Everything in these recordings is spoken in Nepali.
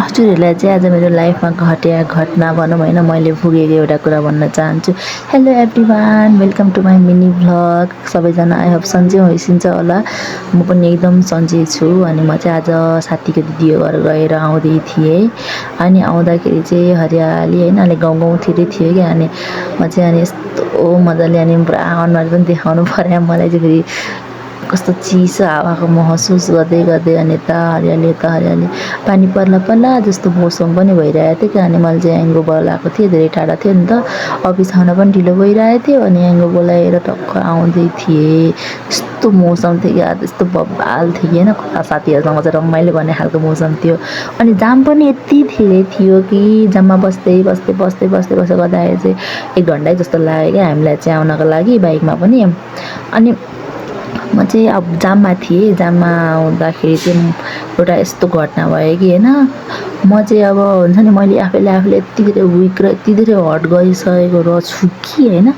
हजुरहरूलाई चाहिँ आज मेरो लाइफमा घटेको घटना भनौँ होइन मैले भोगेको एउटा कुरा भन्न चाहन्छु। Hello everyone, welcome to my mini vlog. सबैजना आई होप सन्चै होइसिन्छ होला। म पनि एकदम सन्चै छु। अनि म चाहिँ आज साथीको दिदीको घर गएर आउँदै थिएँ। अनि आउँदाखेरि चाहिँ हरियाली होइन, अलिक गाउँतिरै थियो क्या। अनि म चाहिँ अनि यस्तो मजाले अनि पुरा अनुहार पनि देखाउनु पऱ्यो मलाई चाहिँ। फेरि कस्तो चिसो हावाको महसुस गर्दै गर्दै अनि यता हरियाली पानी पर्ला जस्तो मौसम पनि भइरहेको थियो क्या। अनि मैले चाहिँ याङ्गो बोलाएको थिएँ, धेरै टाढा थियो नि त, अफिस आउन पनि ढिलो भइरहेको थियो। अनि याङ्गो बोलाएर टक्क आउँदै थिएँ। यस्तो मौसम थियो क्या, त्यस्तो बब्बाल थियो कि होइन, साथीहरूसँग चाहिँ रमाइलो गर्ने खालको मौसम थियो। अनि जाम पनि यति धेरै थियो कि जाममा बस्दै गर्दाखेरि चाहिँ 1 घन्टा जस्तो लाग्यो क्या हामीलाई चाहिँ आउनको लागि बाइकमा पनि। अनि म चाहिँ अब जाममा थिएँ। जाममा आउँदाखेरि चाहिँ एउटा यस्तो घटना भयो कि होइन, म चाहिँ अब हुन्छ नि, मैले आफूले यति धेरै विक र यति धेरै हट गरिसकेको रहेछु कि होइन।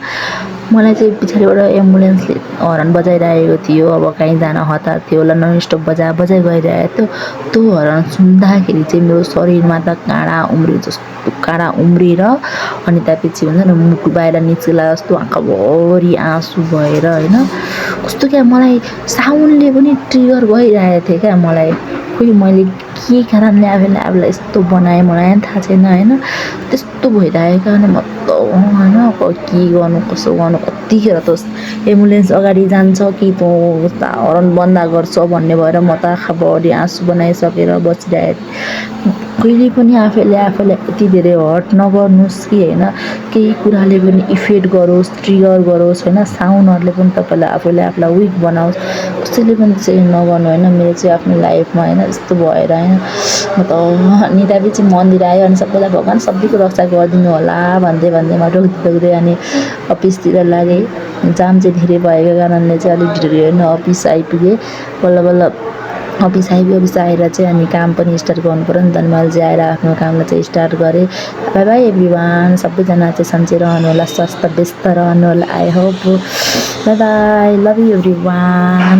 मलाई चाहिँ पछाडिबाट एम्बुलेन्सले हर्न बजाइरहेको थियो। अब कहीँ जान हतार थियो होला, नन स्टप बजाइ गइरहेको थियो। त्यो हर्न सुन्दाखेरि चाहिँ मेरो शरीरमा त काँडा उम्रिएर अनि त्यसपछि हुन्छ नि मुख बाहिर निस्किला जस्तो आँखाभरि आँसु भएर होइन। कस्तो क्या, मलाई साउन्डले पनि ट्रिगर भइरहेको थियो क्या मलाई। खोइ मैले के कारणले आफूलाई यस्तो बनाएँ मलाई पनि थाहा छैन होइन। त्यस्तो भइरहेको अनि म त होइन के गर्नु कसो गर्नु, कतिखेर त एम्बुलेन्स अगाडि जान्छ कि तँ हर्न बन्द गर्छ भन्ने भएर म त आँखाभरि आँसु बनाइसकेर बसिरहेको थिएँ। कहिले पनि आफूलाई यति धेरै हर्ट नगर्नुहोस् कि होइन, केही कुराले पनि इफेक्ट गरोस्, ट्रिगर गरोस् होइन, साउन्डहरूले पनि आफूलाई विक बनाओस्, कसैले पनि चाहिँ नगर्नु होइन। मेरो चाहिँ आफ्नो लाइफमा होइन यस्तो भएर होइन, म त अनि त्यसपछि मन्दिर आयो। अनि सबैलाई भगवान् सबैको रक्षा गरिदिनु होला भन्दै म रोक्दै अनि अफिसतिर लागेँ। जाम चाहिँ धेरै भएको कारणले चाहिँ अलिक ढिलो होइन अफिस आइपुगेँ। बल्ल अफिस आएर चाहिँ अनि काम पनि स्टार्ट गर्नु पऱ्यो नि त। अनि मैले चाहिँ आएर आफ्नो कामलाई चाहिँ स्टार्ट गरेँ। बाई बाई एभ्रिवान, सबैजना चाहिँ सन्चै रहनु होला, व्यस्त रहनु होला। I hope. By by, love you everyone.